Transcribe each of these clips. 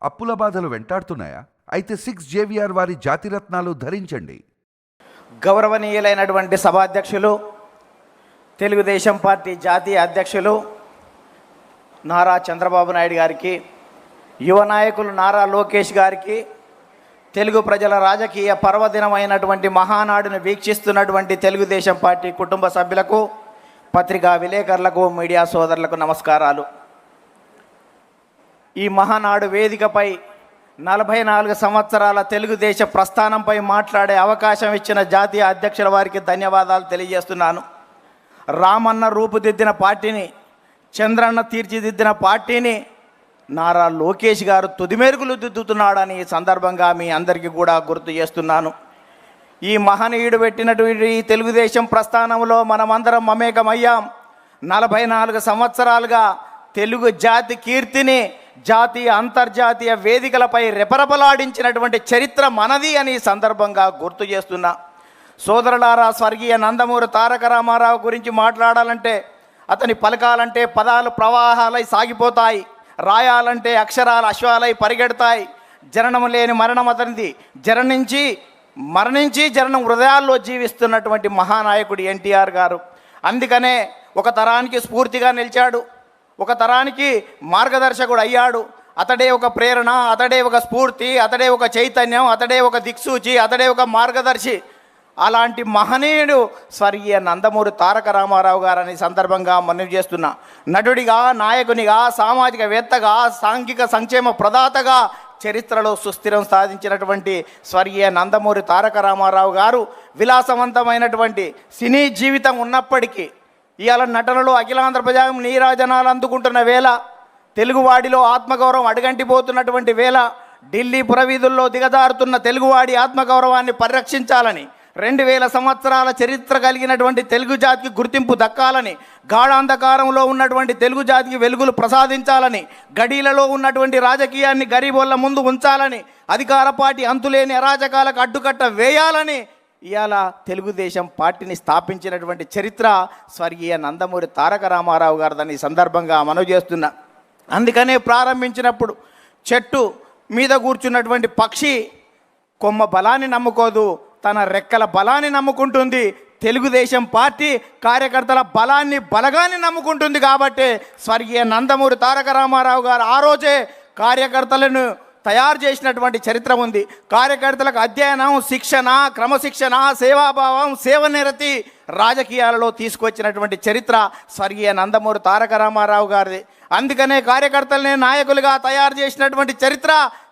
అప్పుల బాధలు వెంటాడుతున్నాయా? అయితే 6 జేవిఆర్ వారి జాతిరత్నాలు ధరించండి. గౌరవనీయులైనటువంటి సభాధ్యక్షులు, తెలుగుదేశం పార్టీ జాతీయ అధ్యక్షులు నారా చంద్రబాబు నాయుడు గారికి, యువ నాయకులు నారా లోకేష్ గారికి, తెలుగు ప్రజల రాజకీయ పర్వదినమైనటువంటి మహానాడును వీక్షిస్తున్నటువంటి తెలుగుదేశం పార్టీ కుటుంబ సభ్యులకు, పత్రికా విలేకరులకు, మీడియా సోదరులకు నమస్కారాలు. ఈ మహానాడు వేదికపై 44 సంవత్సరాల తెలుగుదేశ ప్రస్థానంపై మాట్లాడే అవకాశం ఇచ్చిన జాతీయ అధ్యక్షుల వారికి ధన్యవాదాలు తెలియజేస్తున్నాను. రామన్న రూపుదిద్దిన పార్టీని, చంద్రన్న తీర్చిదిద్దిన పార్టీని నారా లోకేష్ గారు తుదిమెరుగులు దిద్దుతున్నాడని ఈ సందర్భంగా మీ అందరికీ కూడా గుర్తు చేస్తున్నాను. ఈ మహనీయుడు పెట్టినటువంటి ఈ తెలుగుదేశం ప్రస్థానంలో మనమందరం మమేకమయ్యాం. 44 సంవత్సరాలుగా తెలుగు జాతి కీర్తిని జాతీయ అంతర్జాతీయ వేదికలపై రెపరెపలాడించినటువంటి చరిత్ర మనది అని సందర్భంగా గుర్తు చేస్తున్నా. సోదరులారా, స్వర్గీయ నందమూరి తారక రామారావు గురించి మాట్లాడాలంటే, అతని పలకాలంటే పదాలు ప్రవాహాలై సాగిపోతాయి, రాయాలంటే అక్షరాలు అశ్వాలై పరిగెడతాయి. జననం లేని మరణం అతనిది, మరణించి జననం హృదయాల్లో జీవిస్తున్నటువంటి మహానాయకుడు ఎన్టీఆర్ గారు. అందుకనే ఒక తరానికి స్ఫూర్తిగా నిలిచాడు, ఒక తరానికి మార్గదర్శకుడు అయ్యాడు. అతడే ఒక ప్రేరణ, అతడే ఒక స్ఫూర్తి, అతడే ఒక చైతన్యం, అతడే ఒక దిక్సూచి, అతడే ఒక మార్గదర్శి. అలాంటి మహనీయుడు స్వర్గీయ నందమూరి తారక రామారావు గారని సందర్భంగా మనవి చేస్తున్నా. నటుడిగా, నాయకునిగా, సామాజికవేత్తగా, సాంఘిక సంక్షేమ ప్రదాతగా చరిత్రలో సుస్థిరం సాధించినటువంటి స్వర్గీయ నందమూరి తారక రామారావు గారు విలాసవంతమైనటువంటి సినీ జీవితం ఉన్నప్పటికీ ఇవాళ నటనలో అఖిలాంధ్ర ప్రజాగం నీరాజనాలు అందుకుంటున్న వేళ, తెలుగువాడిలో ఆత్మగౌరవం అడుగంటిపోతున్నటువంటి వేళ, ఢిల్లీ పురవీధుల్లో దిగజారుతున్న తెలుగువాడి ఆత్మగౌరవాన్ని పరిరక్షించాలని, 2000 సంవత్సరాల చరిత్ర కలిగినటువంటి తెలుగు జాతికి గుర్తింపు దక్కాలని, గాఢాంధకారంలో ఉన్నటువంటి తెలుగు జాతికి వెలుగులు ప్రసాదించాలని, గడీలలో ఉన్నటువంటి రాజకీయాన్ని గరీబోళ్ళ ముందు ఉంచాలని, అధికార పార్టీ అంతులేని అరాచకాలకు అడ్డుకట్ట వేయాలని ఇవాళ తెలుగుదేశం పార్టీని స్థాపించినటువంటి చరిత్ర స్వర్గీయ నందమూరి తారక రామారావు గారిదని సందర్భంగా మనవి చేస్తున్నా. అందుకనే ప్రారంభించినప్పుడు చెట్టు మీద కూర్చున్నటువంటి పక్షి కొమ్మ బలాన్ని నమ్ముకోదు, తన రెక్కల బలాన్ని నమ్ముకుంటుంది. తెలుగుదేశం పార్టీ కార్యకర్తల బలగాన్ని నమ్ముకుంటుంది. కాబట్టి స్వర్గీయ నందమూరి తారక రామారావు గారు ఆ రోజే కార్యకర్తలను తయారు చేసినటువంటి చరిత్ర ఉంది. కార్యకర్తలకు అధ్యయనం, శిక్షణ, క్రమశిక్షణ, సేవాభావం, సేవనిరతి రాజకీయాలలో తీసుకొచ్చినటువంటి చరిత్ర స్వర్గీయ నందమూరి తారక రామారావు గారిది. అందుకనే కార్యకర్తలనే నాయకులుగా తయారు చేసినటువంటి చరిత్ర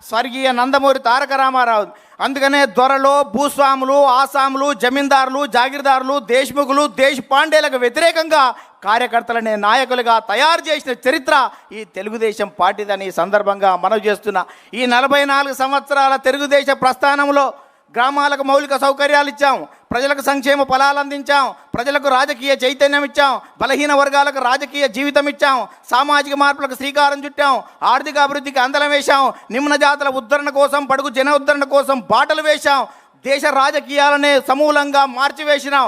స్వర్గీయ నందమూరి తారక రామారావు. అందుకనే దొరలు, భూస్వాములు, ఆసాములు, జమీందారులు, జాగీర్దారులు, దేశ్ముఖులు, దేశపాండేలకు వ్యతిరేకంగా కార్యకర్తలనే నాయకులుగా తయారు చేసిన చరిత్ర ఈ తెలుగుదేశం పార్టీదని సందర్భంగా మనవి చేస్తున్నా. ఈ 44 సంవత్సరాల తెలుగుదేశ ప్రస్థానంలో గ్రామాలకు మౌలిక సౌకర్యాలు ఇచ్చాం, ప్రజలకు సంక్షేమ ఫలాలు అందించాం, ప్రజలకు రాజకీయ చైతన్యం ఇచ్చాం, బలహీన వర్గాలకు రాజకీయ జీవితం ఇచ్చాం, సామాజిక మార్పులకు శ్రీకారం చుట్టాం, ఆర్థిక అభివృద్ధికి అందలం వేశాం, నిమ్న జాతుల ఉద్ధరణ కోసం, బడుగు జన ఉద్ధరణ కోసం బాటలు వేశాం, దేశ రాజకీయాలనే సమూలంగా మార్చివేసినాం,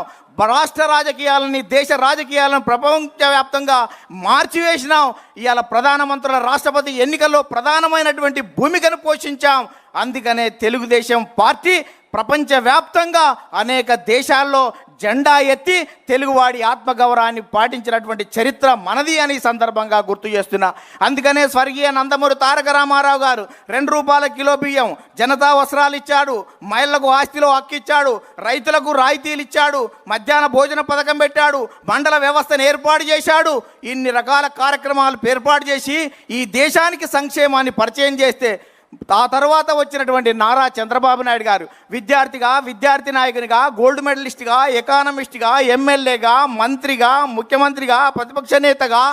రాష్ట్ర రాజకీయాలని, దేశ రాజకీయాలను ప్రపంచవ్యాప్తంగా మార్చివేసినాం. ఇవాళ ప్రధానమంత్రుల, రాష్ట్రపతి ఎన్నికల్లో ప్రధానమైనటువంటి భూమికను పోషించాం. అందుకనే తెలుగుదేశం పార్టీ ప్రపంచవ్యాప్తంగా అనేక దేశాల్లో జెండా ఎత్తి తెలుగువాడి ఆత్మగౌరవాన్ని పాటించినటువంటి చరిత్ర మనది అని సందర్భంగా గుర్తు చేస్తున్నా. అందుకనే స్వర్గీయ నందమూరి తారక రామారావు గారు 2 రూపాయల కిలో బియ్యం, జనతా వస్త్రాలు ఇచ్చాడు, మహిళలకు ఆస్తిలో హక్కు ఇచ్చాడు, రైతులకు రాయితీలు ఇచ్చాడు, మధ్యాహ్న భోజన పథకం పెట్టాడు, మండల వ్యవస్థను ఏర్పాటు చేశాడు. ఇన్ని రకాల కార్యక్రమాలు ఏర్పాటు చేసి ఈ దేశానికి సంక్షేమాన్ని పరిచయం చేస్తే ఆ తర్వాత వచ్చినటువంటి నారా చంద్రబాబు నాయుడు గారు విద్యార్థిగా, విద్యార్థి నాయకునిగా, గోల్డ్ మెడలిస్ట్గా, ఎకానమిస్ట్గా, ఎమ్మెల్యేగా, మంత్రిగా, ముఖ్యమంత్రిగా, ప్రతిపక్ష నేతగా,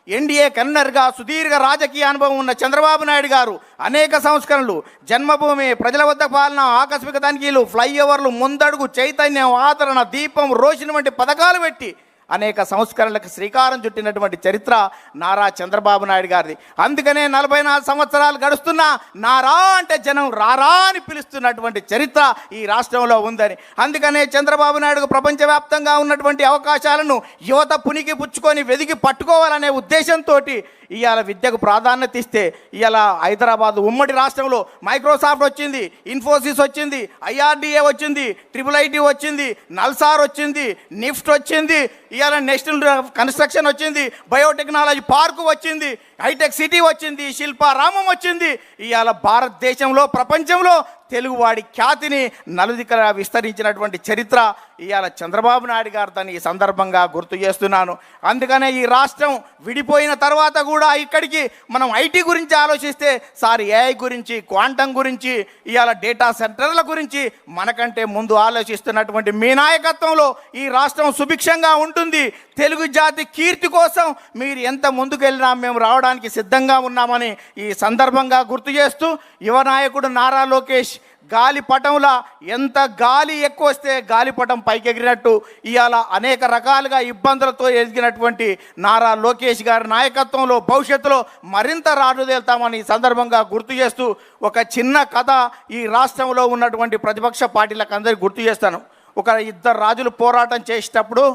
ఎన్డీఏ కన్వీనర్గా సుదీర్ఘ రాజకీయ అనుభవం ఉన్న చంద్రబాబు నాయుడు గారు అనేక సంస్కరణలు, జన్మభూమి, ప్రజల వద్ద పాలన, ఆకస్మిక తనిఖీలు, ఫ్లైఓవర్లు, ముందడుగు, చైతన్యం, ఆదరణ, దీపం, రోషిని వంటి పథకాలు పెట్టి అనేక సంస్కరణలకు శ్రీకారం చుట్టినటువంటి చరిత్ర నారా చంద్రబాబు నాయుడు గారిది. అందుకనే 44 సంవత్సరాలు గడుస్తున్నా నారా అంటే జనం రారా అని పిలుస్తున్నటువంటి చరిత్ర ఈ రాష్ట్రంలో ఉందని. అందుకనే చంద్రబాబు నాయుడుకు ప్రపంచవ్యాప్తంగా ఉన్నటువంటి అవకాశాలను యువత పునికి పుచ్చుకొని వెదికి పట్టుకోవాలనే ఉద్దేశంతో ఇవాళ విద్యకు ప్రాధాన్యత ఇస్తే ఇవాళ హైదరాబాద్ ఉమ్మడి రాష్ట్రంలో మైక్రోసాఫ్ట్ వచ్చింది, ఇన్ఫోసిస్ వచ్చింది, IRDA వచ్చింది, IIIT వచ్చింది, నల్సార్ వచ్చింది, నిఫ్ట్ వచ్చింది, ఇవాళ నేషనల్ కన్స్ట్రక్షన్ వచ్చింది, బయోటెక్నాలజీ పార్కు వచ్చింది, హైటెక్ సిటీ వచ్చింది, శిల్పారామం వచ్చింది. ఇవాళ భారతదేశంలో ప్రపంచంలో తెలుగువాడి ఖ్యాతిని నలుదికల విస్తరించినటువంటి చరిత్ర ఇవాళ చంద్రబాబు నాయుడు గారు దాన్ని ఈ సందర్భంగా గుర్తు చేస్తున్నాను. అందుకనే ఈ రాష్ట్రం విడిపోయిన తర్వాత కూడా ఇక్కడికి మనం ఐటీ గురించి ఆలోచిస్తే సార్ AI గురించి, క్వాంటం గురించి, ఇవాళ డేటా సెంటర్ల గురించి మనకంటే ముందు ఆలోచిస్తున్నటువంటి మీ నాయకత్వంలో ఈ రాష్ట్రం సుభిక్షంగా ఉంటుంది. తెలుగు జాతి కీర్తి కోసం మీరు ఎంత ముందుకెళ్ళినా మేము రావడానికి సిద్ధంగా ఉన్నామని ఈ సందర్భంగా గుర్తు చేస్తూ యువ నాయకుడు నారా లోకేష్ గాలిపటంలా ఎంత గాలి ఎక్కువ వస్తే గాలిపటం పైకి ఎగిరినట్టు ఇవాళ అనేక రకాలుగా ఇబ్బందులతో ఎదిగినటువంటి నారా లోకేష్ గారి నాయకత్వంలో భవిష్యత్తులో మరింత రాజుదేల్తామని ఈ సందర్భంగా గుర్తు చేస్తూ ఒక చిన్న కథ ఈ రాష్ట్రంలో ఉన్నటువంటి ప్రతిపక్ష పార్టీలకు అందరికీ గుర్తు చేస్తాను. ఒక 2 రాజులు పోరాటం చేసేటప్పుడు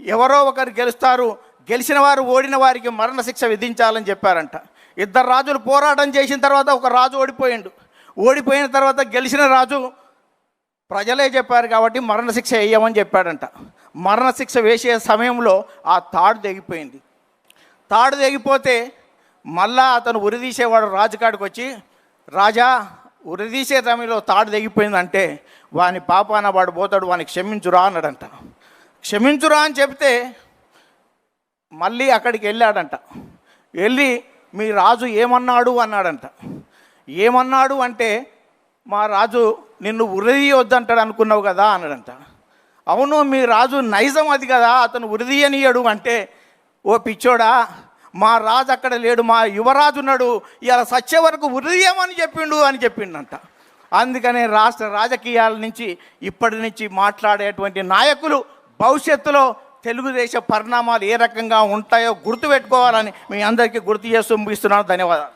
ఎవరో ఒకరు గెలుస్తారు, గెలిచిన వారు ఓడిన వారికి మరణశిక్ష విధించాలని చెప్పారంట. 2 రాజులు పోరాటం చేసిన తర్వాత ఒక రాజు ఓడిపోయిన తర్వాత గెలిచిన రాజు ప్రజలే చెప్పారు కాబట్టి మరణశిక్ష వేయమని చెప్పాడంట. మరణశిక్ష వేసే సమయంలో ఆ తాడు తెగిపోయింది. తాడు తెగిపోతే మళ్ళా అతను ఉరిదీసేవాడు రాజుకాడికి వచ్చి, రాజా ఉరిదీసే సమయంలో తాడు తెగిపోయిందంటే వాని పాపాన వాడు పోతాడు, వానికి క్షమించురా అన్నాడంట. క్షమించురా అని చెప్తే మళ్ళీ అక్కడికి వెళ్ళాడంట. వెళ్ళి మీ రాజు ఏమన్నాడు అన్నాడంట. ఏమన్నాడు అంటే మా రాజు నిన్ను ఉరిదీయొద్దంటాడు అనుకున్నావు కదా అన్నాడంట. అవును మీ రాజు నైజం అది కదా, అతను ఉరిదీయనీయడు అంటే, ఓ పిచ్చోడా మా రాజు అక్కడ లేడు, మా యువరాజు ఉన్నాడు, ఇలా సచ్చే వరకు ఉరిదీయమని చెప్పిండంట. అందుకనే రాష్ట్ర రాజకీయాల నుంచి ఇప్పటి నుంచి మాట్లాడేటువంటి నాయకులు భవిష్యత్తులో తెలుగుదేశ పరిణామాలు ఏ రకంగా ఉంటాయో గుర్తుపెట్టుకోవాలని మీ అందరికీ గుర్తు చేస్తూ ముగిస్తున్నాను. ధన్యవాదాలు.